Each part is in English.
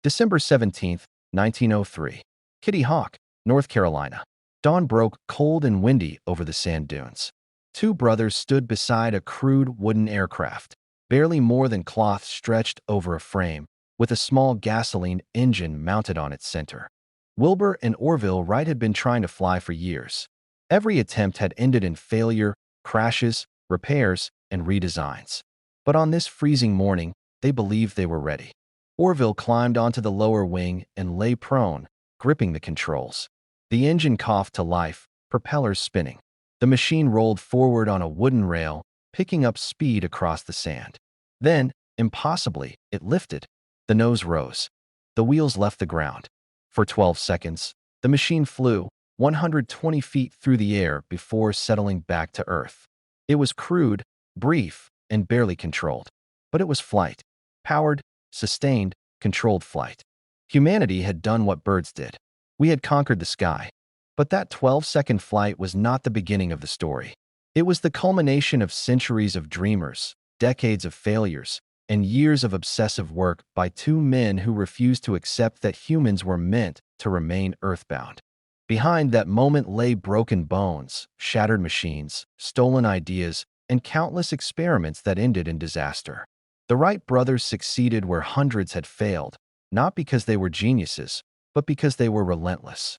December 17th, 1903. Kitty Hawk, North Carolina. Dawn broke cold and windy over the sand dunes. Two brothers stood beside a crude wooden aircraft, barely more than cloth stretched over a frame, with a small gasoline engine mounted on its center. Wilbur and Orville Wright had been trying to fly for years. Every attempt had ended in failure, crashes, repairs, and redesigns. But on this freezing morning, they believed they were ready. Orville climbed onto the lower wing and lay prone, gripping the controls. The engine coughed to life, propellers spinning. The machine rolled forward on a wooden rail, picking up speed across the sand. Then, impossibly, it lifted. The nose rose. The wheels left the ground. For 12 seconds, the machine flew 120 feet through the air before settling back to Earth. It was crude, brief, and barely controlled. But it was flight. Powered, sustained, controlled flight. Humanity had done what birds did. We had conquered the sky. But that 12-second flight was not the beginning of the story. It was the culmination of centuries of dreamers, decades of failures, and years of obsessive work by two men who refused to accept that humans were meant to remain earthbound. Behind that moment lay broken bones, shattered machines, stolen ideas, and countless experiments that ended in disaster. The Wright brothers succeeded where hundreds had failed, not because they were geniuses, but because they were relentless.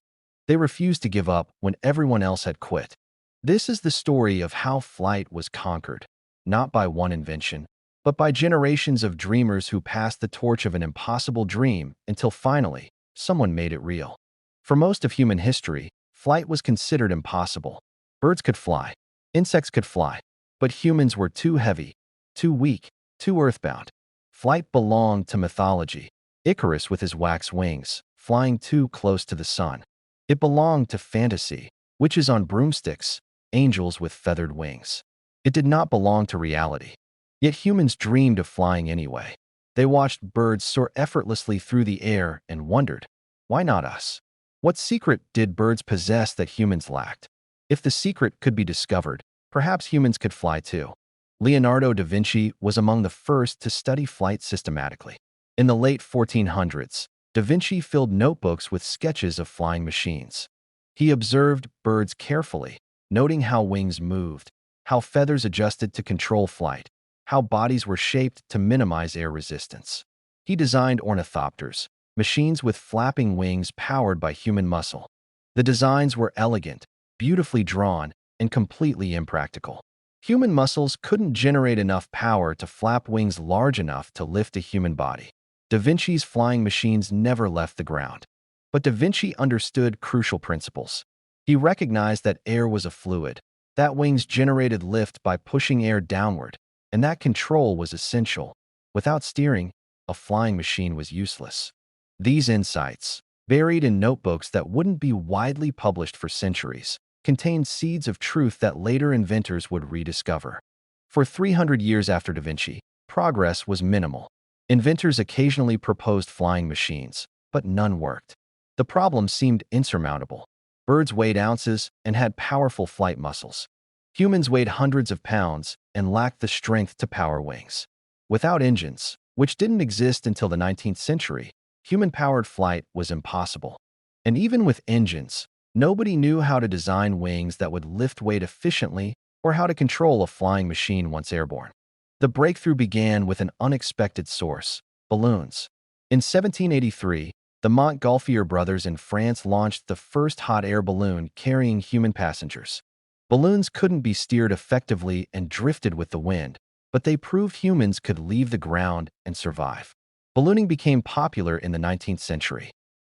They refused to give up when everyone else had quit. This is the story of how flight was conquered, not by one invention, but by generations of dreamers who passed the torch of an impossible dream until finally, someone made it real. For most of human history, flight was considered impossible. Birds could fly, insects could fly, but humans were too heavy, too weak, too earthbound. Flight belonged to mythology. Icarus with his wax wings, flying too close to the sun. It belonged to fantasy, witches on broomsticks, angels with feathered wings. It did not belong to reality. Yet humans dreamed of flying anyway. They watched birds soar effortlessly through the air and wondered, why not us? What secret did birds possess that humans lacked? If the secret could be discovered, perhaps humans could fly too. Leonardo da Vinci was among the first to study flight systematically. In the late 1400s, da Vinci filled notebooks with sketches of flying machines. He observed birds carefully, noting how wings moved, how feathers adjusted to control flight, how bodies were shaped to minimize air resistance. He designed ornithopters, machines with flapping wings powered by human muscle. The designs were elegant, beautifully drawn, and completely impractical. Human muscles couldn't generate enough power to flap wings large enough to lift a human body. Da Vinci's flying machines never left the ground. But Da Vinci understood crucial principles. He recognized that air was a fluid, that wings generated lift by pushing air downward, and that control was essential. Without steering, a flying machine was useless. These insights, buried in notebooks that wouldn't be widely published for centuries, contained seeds of truth that later inventors would rediscover. For 300 years after Da Vinci, progress was minimal. Inventors occasionally proposed flying machines, but none worked. The problem seemed insurmountable. Birds weighed ounces and had powerful flight muscles. Humans weighed hundreds of pounds and lacked the strength to power wings. Without engines, which didn't exist until the 19th century, human-powered flight was impossible. And even with engines, nobody knew how to design wings that would lift weight efficiently or how to control a flying machine once airborne. The breakthrough began with an unexpected source: balloons. In 1783, the Montgolfier brothers in France launched the first hot air balloon carrying human passengers. Balloons couldn't be steered effectively and drifted with the wind, but they proved humans could leave the ground and survive. Ballooning became popular in the 19th century.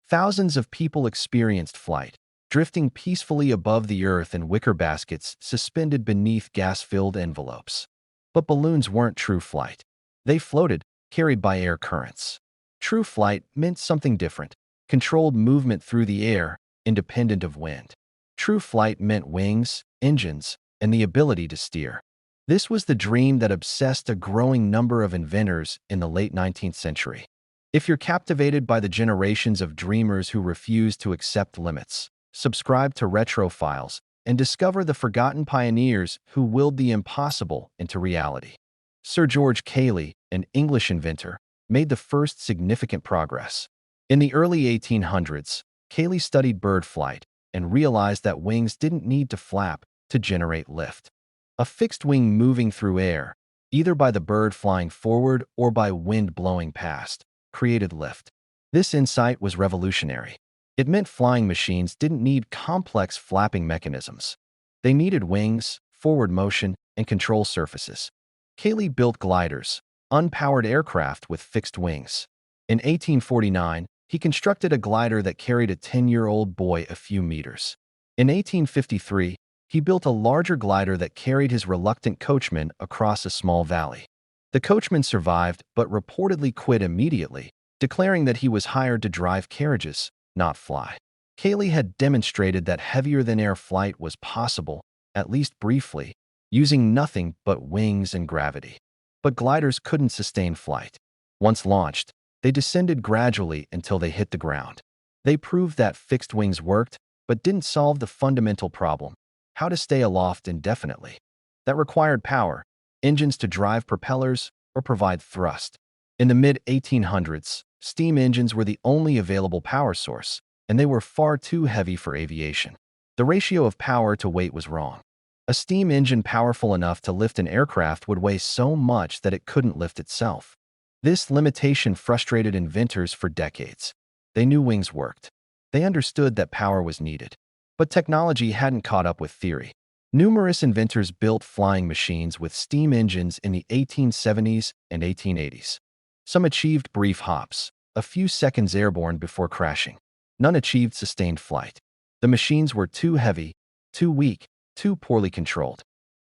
Thousands of people experienced flight, drifting peacefully above the earth in wicker baskets suspended beneath gas-filled envelopes. But balloons weren't true flight. They floated, carried by air currents. True flight meant something different: controlled movement through the air, independent of wind. True flight meant wings, engines, and the ability to steer. This was the dream that obsessed a growing number of inventors in the late 19th century. If you're captivated by the generations of dreamers who refuse to accept limits, subscribe to Retro Files and discover the forgotten pioneers who willed the impossible into reality. Sir George Cayley, an English inventor, made the first significant progress. In the early 1800s, Cayley studied bird flight and realized that wings didn't need to flap to generate lift. A fixed wing moving through air, either by the bird flying forward or by wind blowing past, created lift. This insight was revolutionary. It meant flying machines didn't need complex flapping mechanisms. They needed wings, forward motion, and control surfaces. Cayley built gliders, unpowered aircraft with fixed wings. In 1849, he constructed a glider that carried a 10-year-old boy a few meters. In 1853, he built a larger glider that carried his reluctant coachman across a small valley. The coachman survived but reportedly quit immediately, declaring that he was hired to drive carriages, not fly. Cayley had demonstrated that heavier-than-air flight was possible, at least briefly, using nothing but wings and gravity. But gliders couldn't sustain flight. Once launched, they descended gradually until they hit the ground. They proved that fixed wings worked, but didn't solve the fundamental problem: how to stay aloft indefinitely. That required power, engines to drive propellers or provide thrust. In the mid-1800s, steam engines were the only available power source, and they were far too heavy for aviation. The ratio of power to weight was wrong. A steam engine powerful enough to lift an aircraft would weigh so much that it couldn't lift itself. This limitation frustrated inventors for decades. They knew wings worked. They understood that power was needed. But technology hadn't caught up with theory. Numerous inventors built flying machines with steam engines in the 1870s and 1880s. Some achieved brief hops, a few seconds airborne before crashing. None achieved sustained flight. The machines were too heavy, too weak, too poorly controlled.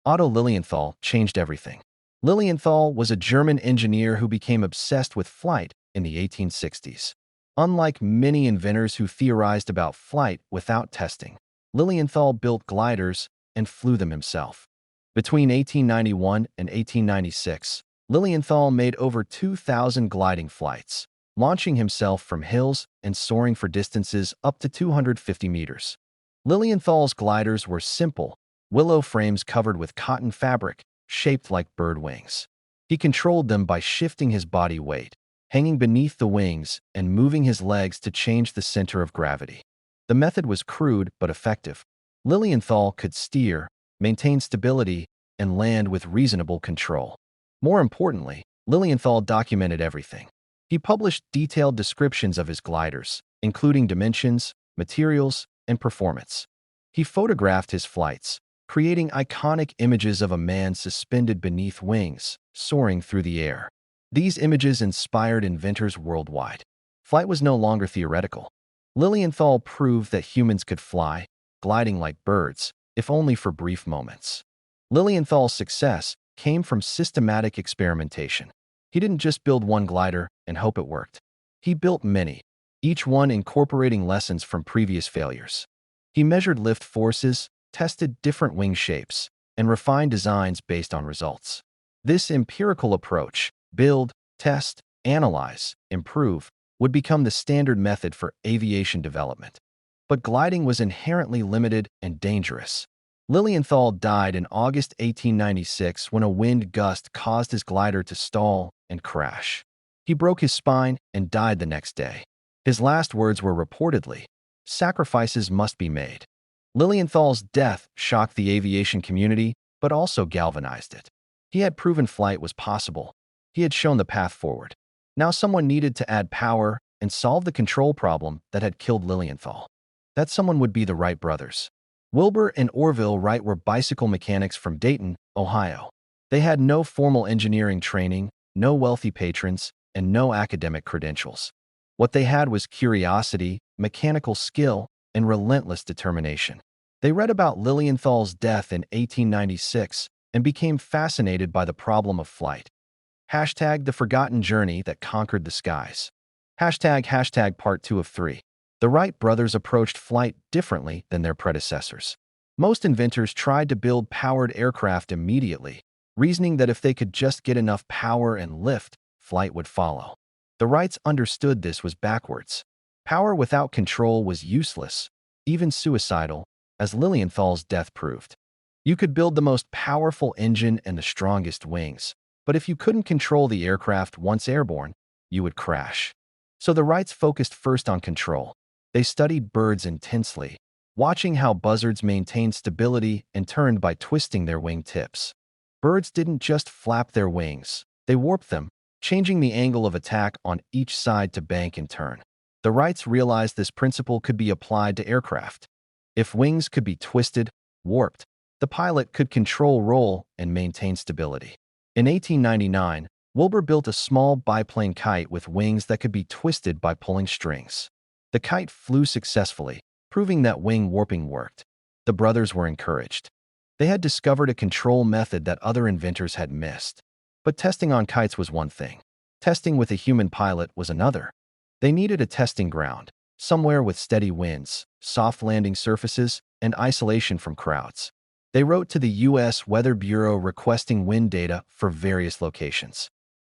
Otto Lilienthal changed everything. Lilienthal was a German engineer who became obsessed with flight in the 1860s. Unlike many inventors who theorized about flight without testing, Lilienthal built gliders and flew them himself. Between 1891 and 1896, Lilienthal made over 2,000 gliding flights, launching himself from hills and soaring for distances up to 250 meters. Lilienthal's gliders were simple, willow frames covered with cotton fabric, shaped like bird wings. He controlled them by shifting his body weight, hanging beneath the wings, and moving his legs to change the center of gravity. The method was crude but effective. Lilienthal could steer, maintain stability, and land with reasonable control. More importantly, Lilienthal documented everything. He published detailed descriptions of his gliders, including dimensions, materials, and performance. He photographed his flights, creating iconic images of a man suspended beneath wings, soaring through the air. These images inspired inventors worldwide. Flight was no longer theoretical. Lilienthal proved that humans could fly, gliding like birds, if only for brief moments. Lilienthal's success came from systematic experimentation. He didn't just build one glider and hope it worked. He built many, each one incorporating lessons from previous failures. He measured lift forces, tested different wing shapes, and refined designs based on results. This empirical approach, build, test, analyze, improve, would become the standard method for aviation development. But gliding was inherently limited and dangerous. Lilienthal died in August 1896 when a wind gust caused his glider to stall and crash. He broke his spine and died the next day. His last words were reportedly, "Sacrifices must be made." Lilienthal's death shocked the aviation community, but also galvanized it. He had proven flight was possible. He had shown the path forward. Now someone needed to add power and solve the control problem that had killed Lilienthal. That someone would be the Wright brothers. Wilbur and Orville Wright were bicycle mechanics from Dayton, Ohio. They had no formal engineering training, no wealthy patrons, and no academic credentials. What they had was curiosity, mechanical skill, and relentless determination. They read about Lilienthal's death in 1896 and became fascinated by the problem of flight. Hashtag the forgotten journey that conquered the skies. Hashtag part 2 of 3. The Wright brothers approached flight differently than their predecessors. Most inventors tried to build powered aircraft immediately, reasoning that if they could just get enough power and lift, flight would follow. The Wrights understood this was backwards. Power without control was useless, even suicidal, as Lilienthal's death proved. You could build the most powerful engine and the strongest wings, but if you couldn't control the aircraft once airborne, you would crash. So the Wrights focused first on control. They studied birds intensely, watching how buzzards maintained stability and turned by twisting their wing tips. Birds didn't just flap their wings, they warped them, changing the angle of attack on each side to bank and turn. The Wrights realized this principle could be applied to aircraft. If wings could be twisted, warped, the pilot could control roll and maintain stability. In 1899, Wilbur built a small biplane kite with wings that could be twisted by pulling strings. The kite flew successfully, proving that wing warping worked. The brothers were encouraged. They had discovered a control method that other inventors had missed. But testing on kites was one thing. Testing with a human pilot was another. They needed a testing ground, somewhere with steady winds, soft landing surfaces, and isolation from crowds. They wrote to the U.S. Weather Bureau requesting wind data for various locations.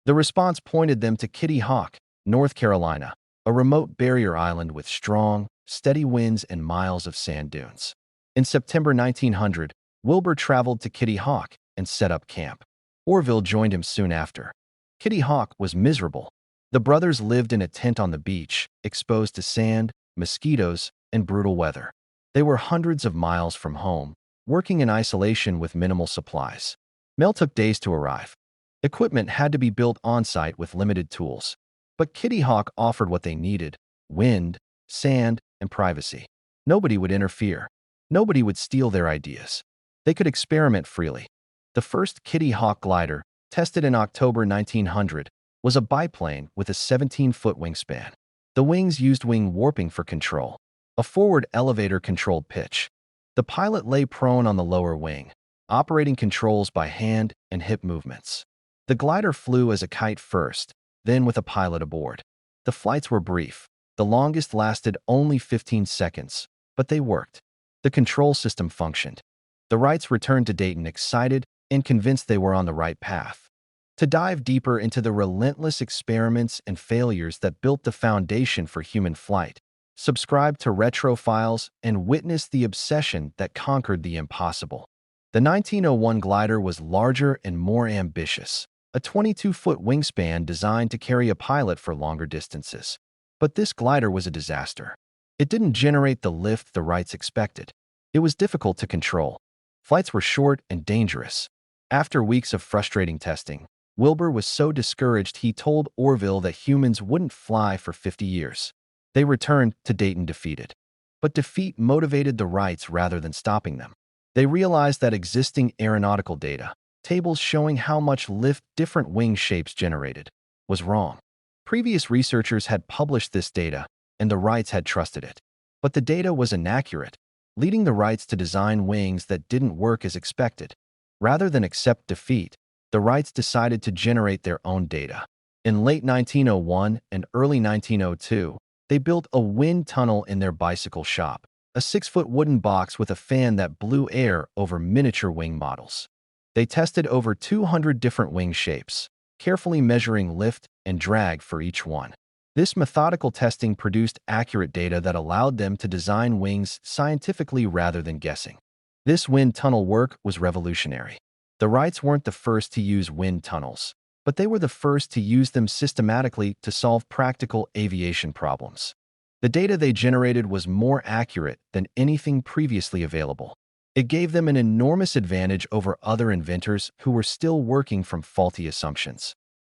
The response pointed them to Kitty Hawk, North Carolina, a remote barrier island with strong, steady winds and miles of sand dunes. In September 1900, Wilbur traveled to Kitty Hawk and set up camp. Orville joined him soon after. Kitty Hawk was miserable. The brothers lived in a tent on the beach, exposed to sand, mosquitoes, and brutal weather. They were hundreds of miles from home, working in isolation with minimal supplies. Mail took days to arrive. Equipment had to be built on-site with limited tools. But Kitty Hawk offered what they needed: wind, sand, and privacy. Nobody would interfere. Nobody would steal their ideas. They could experiment freely. The first Kitty Hawk glider, tested in October 1900, was a biplane with a 17-foot wingspan. The wings used wing warping for control. A forward elevator controlled pitch. The pilot lay prone on the lower wing, operating controls by hand and hip movements. The glider flew as a kite first, then with a pilot aboard. The flights were brief. The longest lasted only 15 seconds, but they worked. The control system functioned. The Wrights returned to Dayton excited and convinced they were on the right path. To dive deeper into the relentless experiments and failures that built the foundation for human flight, subscribe to Retro Files and witness the obsession that conquered the impossible. The 1901 glider was larger and more ambitious, a 22-foot wingspan designed to carry a pilot for longer distances. But this glider was a disaster. It didn't generate the lift the Wrights expected. It was difficult to control. Flights were short and dangerous. After weeks of frustrating testing, Wilbur was so discouraged he told Orville that humans wouldn't fly for 50 years. They returned to Dayton defeated. But defeat motivated the Wrights rather than stopping them. They realized that existing aeronautical data, tables showing how much lift different wing shapes generated, was wrong. Previous researchers had published this data, and the Wrights had trusted it. But the data was inaccurate, leading the Wrights to design wings that didn't work as expected. Rather than accept defeat, the Wrights decided to generate their own data. In late 1901 and early 1902, they built a wind tunnel in their bicycle shop, a 6-foot wooden box with a fan that blew air over miniature wing models. They tested over 200 different wing shapes, carefully measuring lift and drag for each one. This methodical testing produced accurate data that allowed them to design wings scientifically rather than guessing. This wind tunnel work was revolutionary. The Wrights weren't the first to use wind tunnels, but they were the first to use them systematically to solve practical aviation problems. The data they generated was more accurate than anything previously available. It gave them an enormous advantage over other inventors who were still working from faulty assumptions.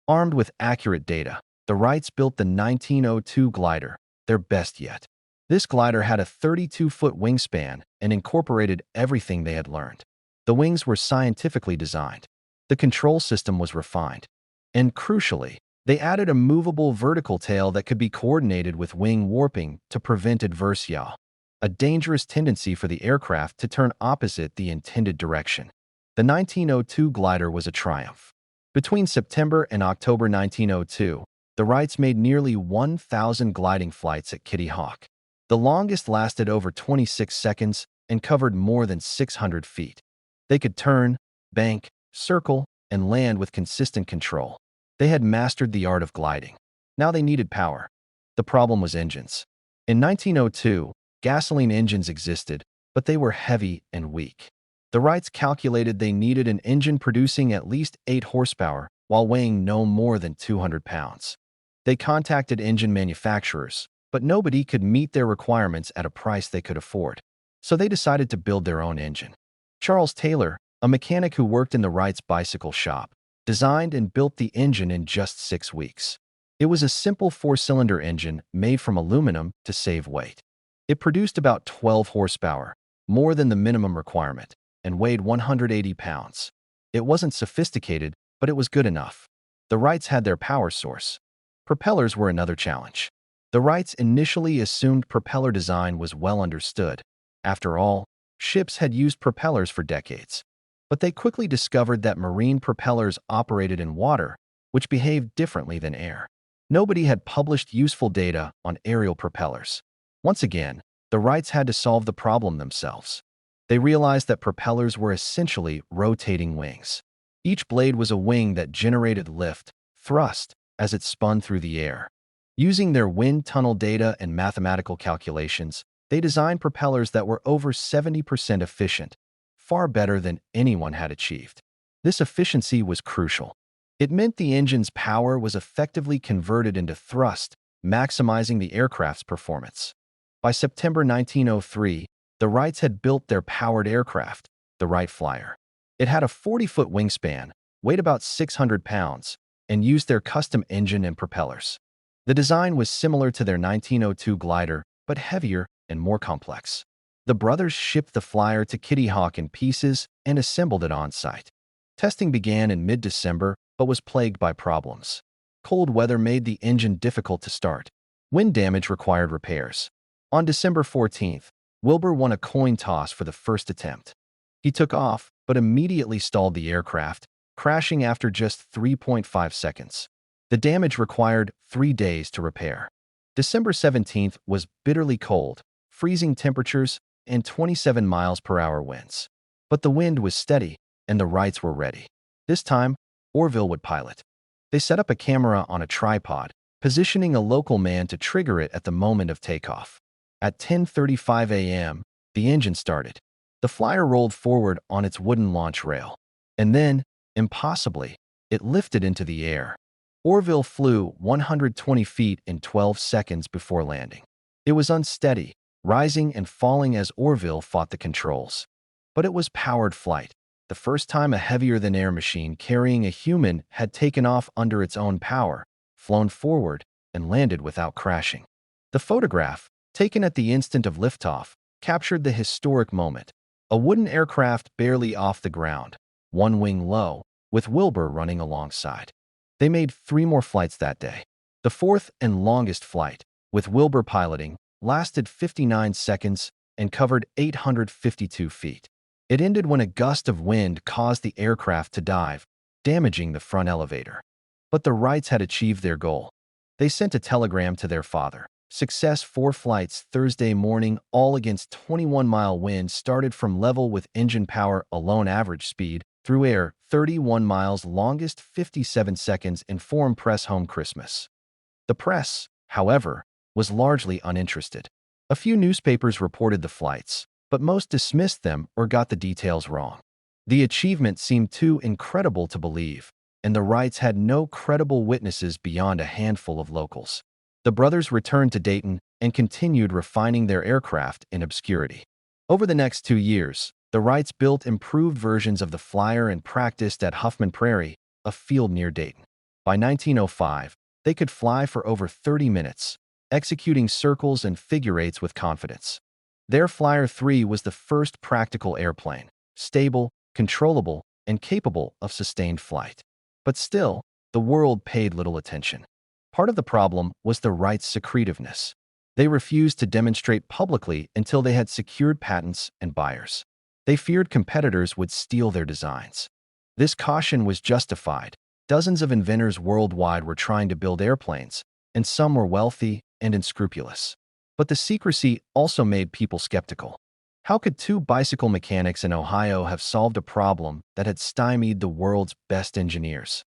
Armed with accurate data, the Wrights built the 1902 glider, their best yet. This glider had a 32-foot wingspan and incorporated everything they had learned. The wings were scientifically designed. The control system was refined. And crucially, they added a movable vertical tail that could be coordinated with wing warping to prevent adverse yaw, a dangerous tendency for the aircraft to turn opposite the intended direction. The 1902 glider was a triumph. Between September and October 1902, the Wrights made nearly 1,000 gliding flights at Kitty Hawk. The longest lasted over 26 seconds and covered more than 600 feet. They could turn, bank, circle, and land with consistent control. They had mastered the art of gliding. Now they needed power. The problem was engines. In 1902, gasoline engines existed, but they were heavy and weak. The Wrights calculated they needed an engine producing at least 8 horsepower while weighing no more than 200 pounds. They contacted engine manufacturers, but nobody could meet their requirements at a price they could afford. So they decided to build their own engine. Charles Taylor, a mechanic who worked in the Wright's bicycle shop, designed and built the engine in just 6 weeks. It was a simple 4-cylinder engine made from aluminum to save weight. It produced about 12 horsepower, more than the minimum requirement, and weighed 180 pounds. It wasn't sophisticated, but it was good enough. The Wrights had their power source. Propellers were another challenge. The Wrights initially assumed propeller design was well understood. After all, ships had used propellers for decades. But they quickly discovered that marine propellers operated in water, which behaved differently than air. Nobody had published useful data on aerial propellers. Once again, the Wrights had to solve the problem themselves. They realized that propellers were essentially rotating wings. Each blade was a wing that generated lift, thrust, as it spun through the air. Using their wind tunnel data and mathematical calculations, they designed propellers that were over 70% efficient, far better than anyone had achieved. This efficiency was crucial. It meant the engine's power was effectively converted into thrust, maximizing the aircraft's performance. By September 1903, the Wrights had built their powered aircraft, the Wright Flyer. It had a 40-foot wingspan, weighed about 600 pounds, and used their custom engine and propellers. The design was similar to their 1902 glider, but heavier and more complex. The brothers shipped the Flyer to Kitty Hawk in pieces and assembled it on site. Testing began in mid-December, but was plagued by problems. Cold weather made the engine difficult to start. Wind damage required repairs. On December 14th, Wilbur won a coin toss for the first attempt. He took off, but immediately stalled the aircraft, crashing after just 3.5 seconds. The damage required 3 days to repair. December 17th was bitterly cold, freezing temperatures, and 27 miles per hour winds. But the wind was steady, and the Wrights were ready. This time, Orville would pilot. They set up a camera on a tripod, positioning a local man to trigger it at the moment of takeoff. At 10:35 a.m., the engine started. The Flyer rolled forward on its wooden launch rail. And then, impossibly, it lifted into the air. Orville flew 120 feet in 12 seconds before landing. It was unsteady, rising and falling as Orville fought the controls. But it was powered flight, the first time a heavier-than-air machine carrying a human had taken off under its own power, flown forward, and landed without crashing. The photograph, taken at the instant of liftoff, captured the historic moment. A wooden aircraft barely off the ground, one wing low, with Wilbur running alongside. They made 3 more flights that day. The fourth and longest flight, with Wilbur piloting, lasted 59 seconds and covered 852 feet. It ended when a gust of wind caused the aircraft to dive, damaging the front elevator. But the Wrights had achieved their goal. They sent a telegram to their father. Success 4 flights Thursday morning, all against 21-mile winds, started from level with engine power alone average speed, through air 31 miles, longest 57 seconds, inform press home Christmas. The press, however, was largely uninterested. A few newspapers reported the flights, but most dismissed them or got the details wrong. The achievement seemed too incredible to believe, and the Wrights had no credible witnesses beyond a handful of locals. The brothers returned to Dayton and continued refining their aircraft in obscurity. Over the next 2 years, the Wrights built improved versions of the Flyer and practiced at Huffman Prairie, a field near Dayton. By 1905, they could fly for over 30 minutes, executing circles and figure eights with confidence. Their Flyer 3 was the first practical airplane, stable, controllable, and capable of sustained flight. But still, the world paid little attention. Part of the problem was the Wrights' secretiveness. They refused to demonstrate publicly until they had secured patents and buyers. They feared competitors would steal their designs. This caution was justified. Dozens of inventors worldwide were trying to build airplanes, and some were wealthy and unscrupulous. But the secrecy also made people skeptical. How could 2 bicycle mechanics in Ohio have solved a problem that had stymied the world's best engineers?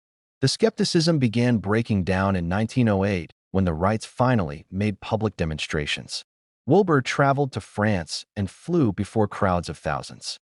The skepticism began breaking down in 1908 when the Wrights finally made public demonstrations. Wilbur traveled to France and flew before crowds of thousands.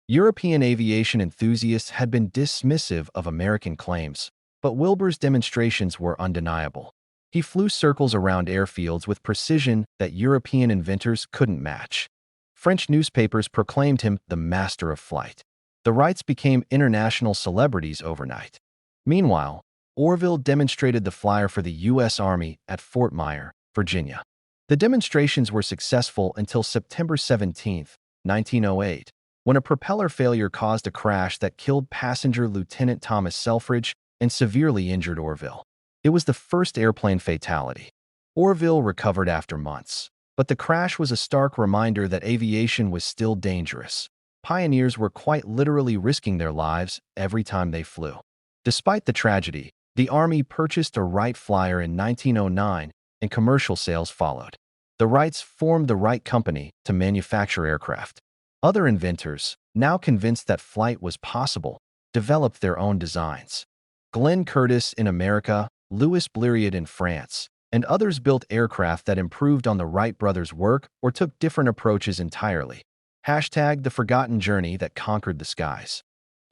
European aviation enthusiasts had been dismissive of American claims, but Wilbur's demonstrations were undeniable. He flew circles around airfields with precision that European inventors couldn't match. French newspapers proclaimed him the master of flight. The Wrights became international celebrities overnight. Meanwhile, Orville demonstrated the flyer for the U.S. Army at Fort Myer, Virginia. The demonstrations were successful until September 17, 1908, when a propeller failure caused a crash that killed passenger Lieutenant Thomas Selfridge and severely injured Orville. It was the first airplane fatality. Orville recovered after months, but the crash was a stark reminder that aviation was still dangerous. Pioneers were quite literally risking their lives every time they flew. Despite the tragedy, the Army purchased a Wright Flyer in 1909 and commercial sales followed. The Wrights formed the Wright Company to manufacture aircraft. Other inventors, now convinced that flight was possible, developed their own designs. Glenn Curtiss in America, Louis Blériot in France, and others built aircraft that improved on the Wright brothers' work or took different approaches entirely. Hashtag the forgotten journey that conquered the skies.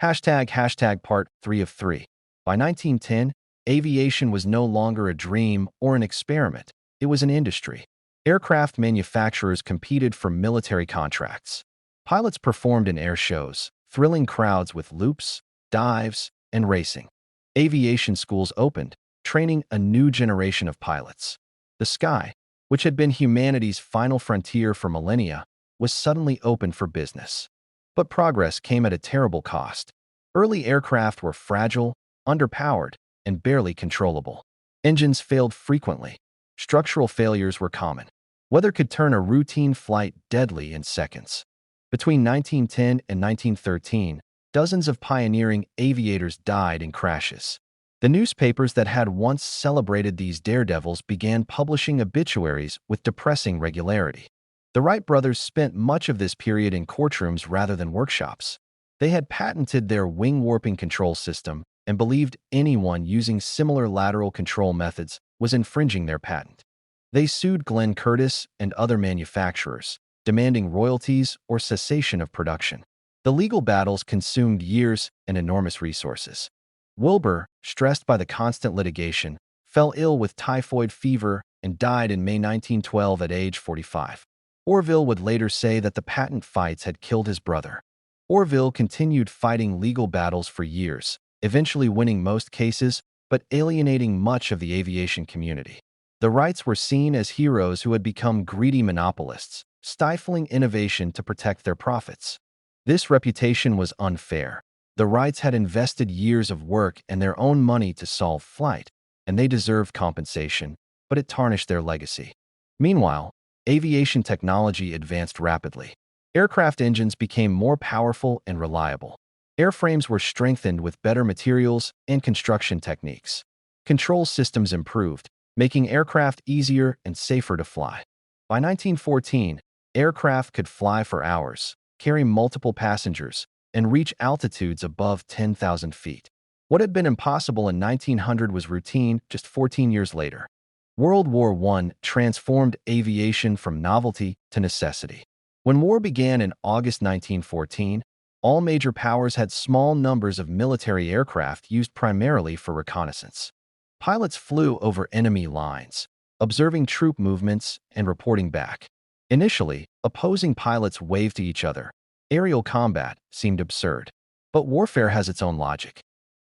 Hashtag part 3 of 3. By 1910, aviation was no longer a dream or an experiment. It was an industry. Aircraft manufacturers competed for military contracts. Pilots performed in air shows, thrilling crowds with loops, dives, and racing. Aviation schools opened, training a new generation of pilots. The sky, which had been humanity's final frontier for millennia, was suddenly open for business. But progress came at a terrible cost. Early aircraft were fragile, underpowered, and barely controllable. Engines failed frequently. Structural failures were common. Weather could turn a routine flight deadly in seconds. Between 1910 and 1913, dozens of pioneering aviators died in crashes. The newspapers that had once celebrated these daredevils began publishing obituaries with depressing regularity. The Wright brothers spent much of this period in courtrooms rather than workshops. They had patented their wing-warping control system and believed anyone using similar lateral control methods was infringing their patent. They sued Glenn Curtiss and other manufacturers, demanding royalties or cessation of production. The legal battles consumed years and enormous resources. Wilbur, stressed by the constant litigation, fell ill with typhoid fever and died in May 1912 at age 45. Orville would later say that the patent fights had killed his brother. Orville continued fighting legal battles for years, eventually winning most cases, but alienating much of the aviation community. The Wrights were seen as heroes who had become greedy monopolists, stifling innovation to protect their profits. This reputation was unfair. The Wrights had invested years of work and their own money to solve flight, and they deserved compensation, but it tarnished their legacy. Meanwhile, aviation technology advanced rapidly. Aircraft engines became more powerful and reliable. Airframes were strengthened with better materials and construction techniques. Control systems improved, making aircraft easier and safer to fly. By 1914, aircraft could fly for hours, carry multiple passengers, and reach altitudes above 10,000 feet. What had been impossible in 1900 was routine just 14 years later. World War I transformed aviation from novelty to necessity. When war began in August 1914, all major powers had small numbers of military aircraft used primarily for reconnaissance. Pilots flew over enemy lines, observing troop movements and reporting back. Initially, opposing pilots waved to each other. Aerial combat seemed absurd. But warfare has its own logic.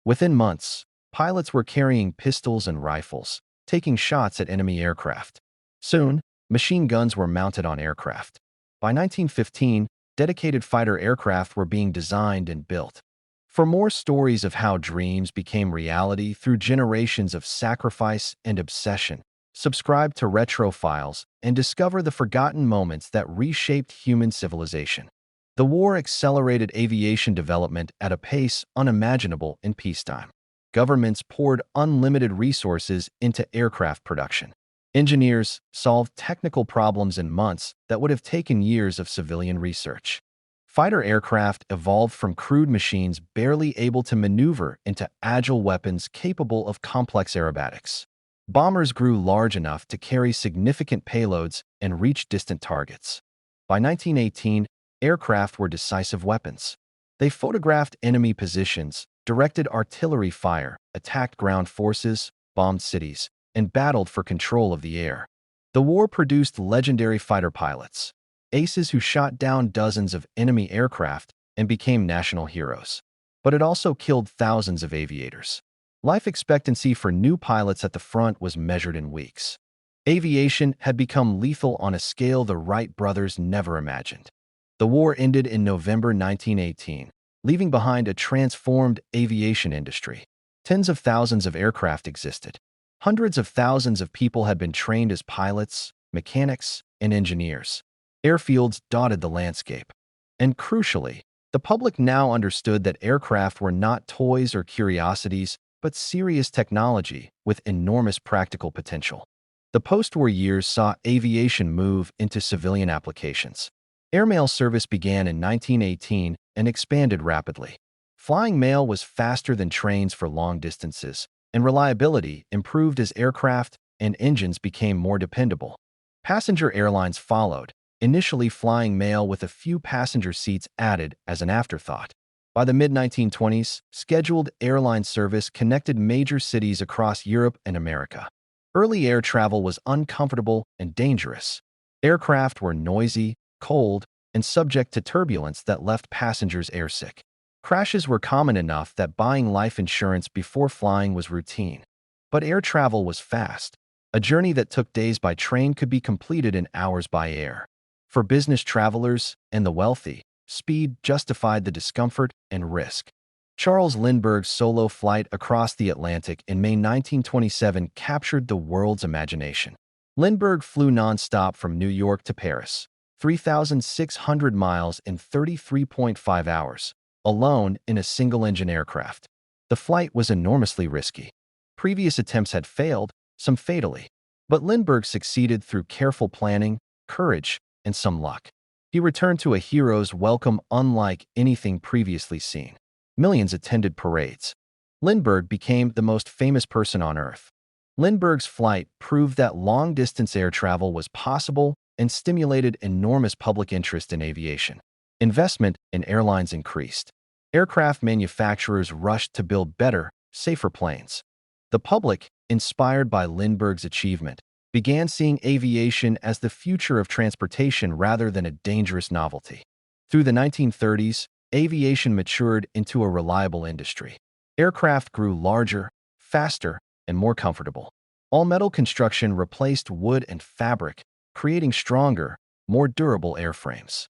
Within months, pilots were carrying pistols and rifles, taking shots at enemy aircraft. Soon, machine guns were mounted on aircraft. By 1915, dedicated fighter aircraft were being designed and built. For more stories of how dreams became reality through generations of sacrifice and obsession, subscribe to Retro Files and discover the forgotten moments that reshaped human civilization. The war accelerated aviation development at a pace unimaginable in peacetime. Governments poured unlimited resources into aircraft production. Engineers solved technical problems in months that would have taken years of civilian research. Fighter aircraft evolved from crude machines barely able to maneuver into agile weapons capable of complex aerobatics. Bombers grew large enough to carry significant payloads and reach distant targets. By 1918, aircraft were decisive weapons. They photographed enemy positions, directed artillery fire, attacked ground forces, bombed cities, and battled for control of the air. The war produced legendary fighter pilots, aces who shot down dozens of enemy aircraft and became national heroes. But it also killed thousands of aviators. Life expectancy for new pilots at the front was measured in weeks. Aviation had become lethal on a scale the Wright brothers never imagined. The war ended in November 1918, leaving behind a transformed aviation industry. Tens of thousands of aircraft existed. Hundreds of thousands of people had been trained as pilots, mechanics, and engineers. Airfields dotted the landscape. And crucially, the public now understood that aircraft were not toys or curiosities, but serious technology with enormous practical potential. The post-war years saw aviation move into civilian applications. Airmail service began in 1918 and expanded rapidly. Flying mail was faster than trains for long distances, and reliability improved as aircraft and engines became more dependable. Passenger airlines followed, initially flying mail with a few passenger seats added as an afterthought. By the mid-1920s, scheduled airline service connected major cities across Europe and America. Early air travel was uncomfortable and dangerous. Aircraft were noisy, cold, and subject to turbulence that left passengers airsick. Crashes were common enough that buying life insurance before flying was routine. But air travel was fast. A journey that took days by train could be completed in hours by air. For business travelers and the wealthy, speed justified the discomfort and risk. Charles Lindbergh's solo flight across the Atlantic in May 1927 captured the world's imagination. Lindbergh flew nonstop from New York to Paris, 3,600 miles in 33.5 hours, alone in a single-engine aircraft. The flight was enormously risky. Previous attempts had failed, some fatally. But Lindbergh succeeded through careful planning, courage, and some luck. He returned to a hero's welcome unlike anything previously seen. Millions attended parades. Lindbergh became the most famous person on Earth. Lindbergh's flight proved that long-distance air travel was possible and stimulated enormous public interest in aviation. Investment in airlines increased. Aircraft manufacturers rushed to build better, safer planes. The public, inspired by Lindbergh's achievement, began seeing aviation as the future of transportation rather than a dangerous novelty. Through the 1930s, aviation matured into a reliable industry. Aircraft grew larger, faster, and more comfortable. All-metal construction replaced wood and fabric, creating stronger, more durable airframes.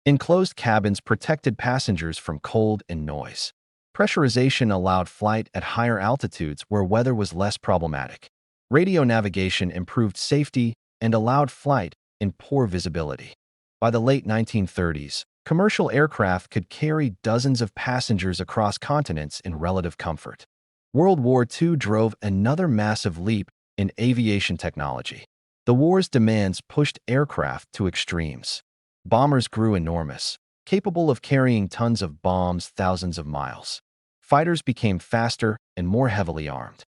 Enclosed cabins protected passengers from cold and noise. Pressurization allowed flight at higher altitudes where weather was less problematic. Radio navigation improved safety and allowed flight in poor visibility. By the late 1930s, commercial aircraft could carry dozens of passengers across continents in relative comfort. World War II drove another massive leap in aviation technology. The war's demands pushed aircraft to extremes. Bombers grew enormous, capable of carrying tons of bombs thousands of miles. Fighters became faster and more heavily armed.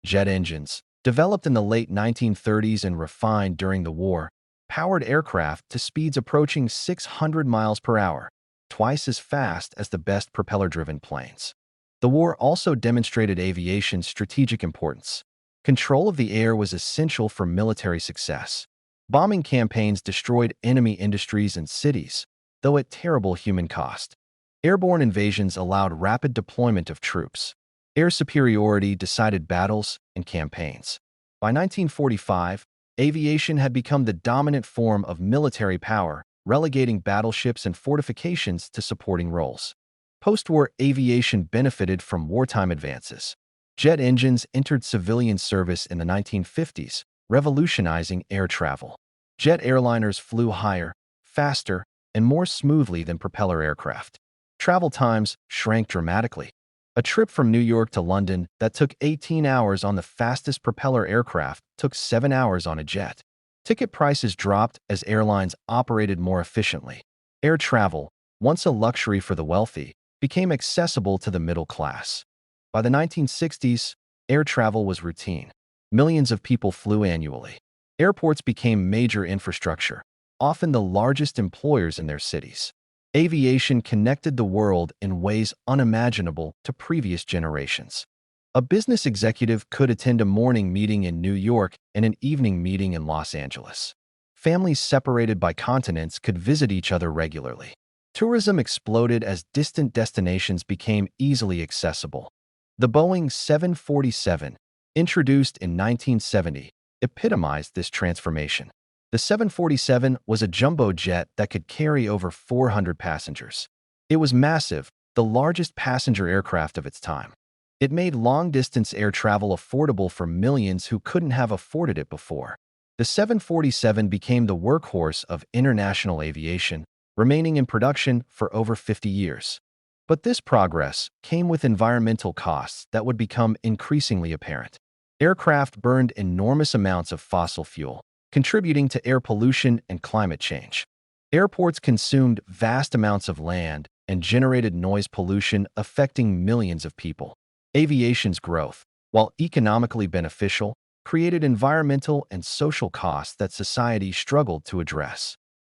Jet engines, developed in the late 1930s and refined during the war, powered aircraft to speeds approaching 600 miles per hour, twice as fast as the best propeller-driven planes. The war also demonstrated aviation's strategic importance. Control of the air was essential for military success. Bombing campaigns destroyed enemy industries and cities, though at terrible human cost. Airborne invasions allowed rapid deployment of troops. Air superiority decided battles and campaigns. By 1945, aviation had become the dominant form of military power, relegating battleships and fortifications to supporting roles. Post-war aviation benefited from wartime advances. Jet engines entered civilian service in the 1950s, revolutionizing air travel. Jet airliners flew higher, faster, and more smoothly than propeller aircraft. Travel times shrank dramatically. A trip from New York to London that took 18 hours on the fastest propeller aircraft took 7 hours on a jet. Ticket prices dropped as airlines operated more efficiently. Air travel, once a luxury for the wealthy, became accessible to the middle class. By the 1960s, air travel was routine. Millions of people flew annually. Airports became major infrastructure, often the largest employers in their cities. Aviation connected the world in ways unimaginable to previous generations. A business executive could attend a morning meeting in New York and an evening meeting in Los Angeles. Families separated by continents could visit each other regularly. Tourism exploded as distant destinations became easily accessible. The Boeing 747, introduced in 1970, epitomized this transformation. The 747 was a jumbo jet that could carry over 400 passengers. It was massive, the largest passenger aircraft of its time. It made long-distance air travel affordable for millions who couldn't have afforded it before. The 747 became the workhorse of international aviation, remaining in production for over 50 years. But this progress came with environmental costs that would become increasingly apparent. Aircraft burned enormous amounts of fossil fuel, contributing to air pollution and climate change. Airports consumed vast amounts of land and generated noise pollution affecting millions of people. Aviation's growth, while economically beneficial, created environmental and social costs that society struggled to address.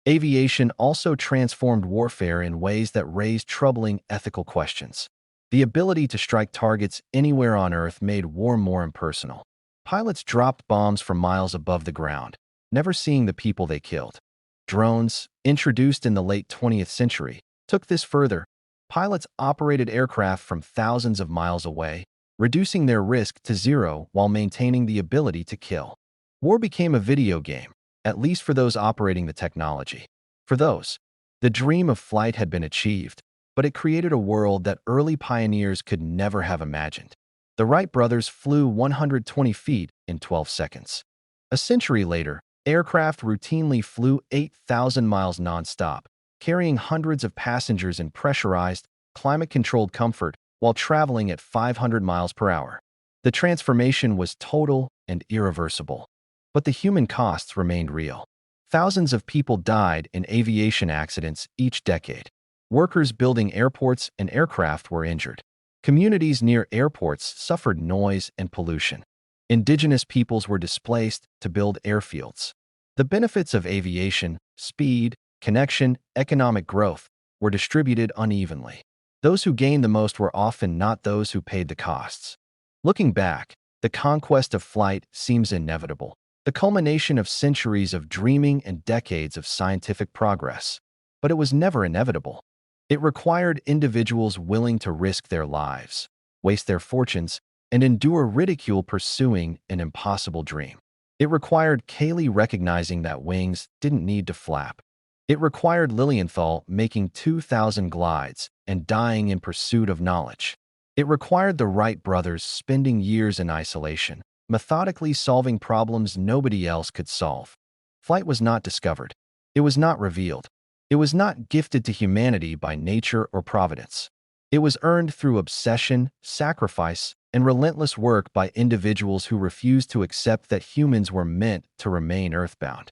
Aviation also transformed warfare in ways that raised troubling ethical questions. The ability to strike targets anywhere on Earth made war more impersonal. Pilots dropped bombs from miles above the ground, never seeing the people they killed. Drones, introduced in the late 20th century, took this further. Pilots operated aircraft from thousands of miles away, reducing their risk to zero while maintaining the ability to kill. War became a video game, at least for those operating the technology. For those, the dream of flight had been achieved, but it created a world that early pioneers could never have imagined. The Wright brothers flew 120 feet in 12 seconds. A century later, aircraft routinely flew 8,000 miles nonstop, carrying hundreds of passengers in pressurized, climate-controlled comfort while traveling at 500 miles per hour. The transformation was total and irreversible. But the human costs remained real. Thousands of people died in aviation accidents each decade. Workers building airports and aircraft were injured. Communities near airports suffered noise and pollution. Indigenous peoples were displaced to build airfields. The benefits of aviation, speed, connection, economic growth, were distributed unevenly. Those who gained the most were often not those who paid the costs. Looking back, the conquest of flight seems inevitable, the culmination of centuries of dreaming and decades of scientific progress. But it was never inevitable. It required individuals willing to risk their lives, waste their fortunes, and endure ridicule pursuing an impossible dream. It required Cayley recognizing that wings didn't need to flap. It required Lilienthal making 2,000 glides and dying in pursuit of knowledge. It required the Wright brothers spending years in isolation, methodically solving problems nobody else could solve. Flight was not discovered. It was not revealed. It was not gifted to humanity by nature or providence. It was earned through obsession, sacrifice, and relentless work by individuals who refused to accept that humans were meant to remain earthbound.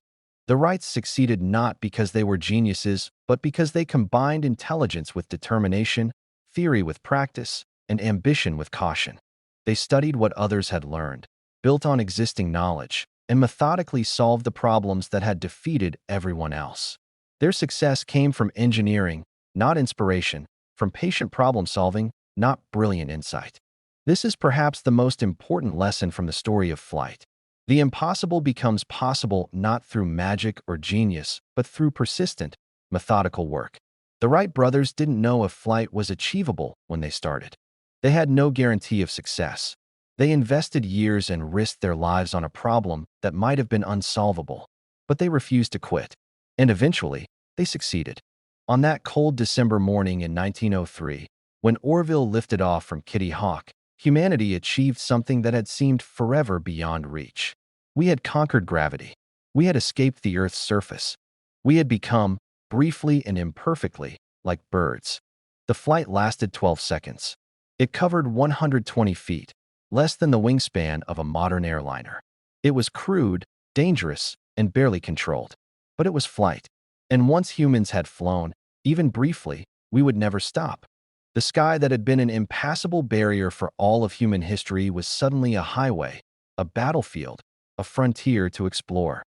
The Wrights succeeded not because they were geniuses, but because they combined intelligence with determination, theory with practice, and ambition with caution. They studied what others had learned, built on existing knowledge, and methodically solved the problems that had defeated everyone else. Their success came from engineering, not inspiration, from patient problem-solving, not brilliant insight. This is perhaps the most important lesson from the story of flight. The impossible becomes possible not through magic or genius, but through persistent, methodical work. The Wright brothers didn't know if flight was achievable when they started. They had no guarantee of success. They invested years and risked their lives on a problem that might have been unsolvable, but they refused to quit. And eventually, they succeeded. On that cold December morning in 1903, when Orville lifted off from Kitty Hawk, humanity achieved something that had seemed forever beyond reach. We had conquered gravity. We had escaped the Earth's surface. We had become, briefly and imperfectly, like birds. The flight lasted 12 seconds. It covered 120 feet, less than the wingspan of a modern airliner. It was crude, dangerous, and barely controlled. But it was flight. And once humans had flown, even briefly, we would never stop. The sky that had been an impassable barrier for all of human history was suddenly a highway, a battlefield, a frontier to explore.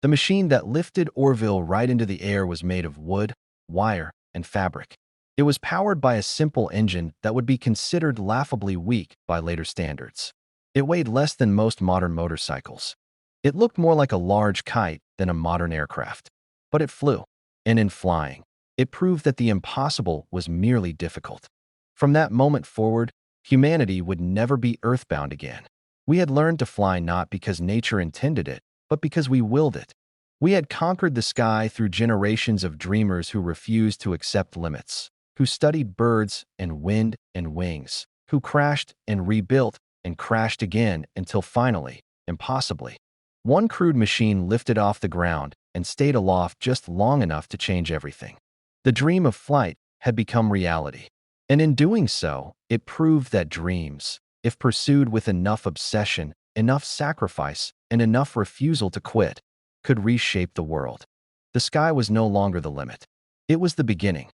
The machine that lifted Orville right into the air was made of wood, wire, and fabric. It was powered by a simple engine that would be considered laughably weak by later standards. It weighed less than most modern motorcycles. It looked more like a large kite than a modern aircraft. But it flew. And in flying, it proved that the impossible was merely difficult. From that moment forward, humanity would never be earthbound again. We had learned to fly not because nature intended it, but because we willed it. We had conquered the sky through generations of dreamers who refused to accept limits, who studied birds and wind and wings, who crashed and rebuilt and crashed again until finally, impossibly, one crude machine lifted off the ground and stayed aloft just long enough to change everything. The dream of flight had become reality. And in doing so, it proved that dreams, if pursued with enough obsession, enough sacrifice, and enough refusal to quit, could reshape the world. The sky was no longer the limit. It was the beginning.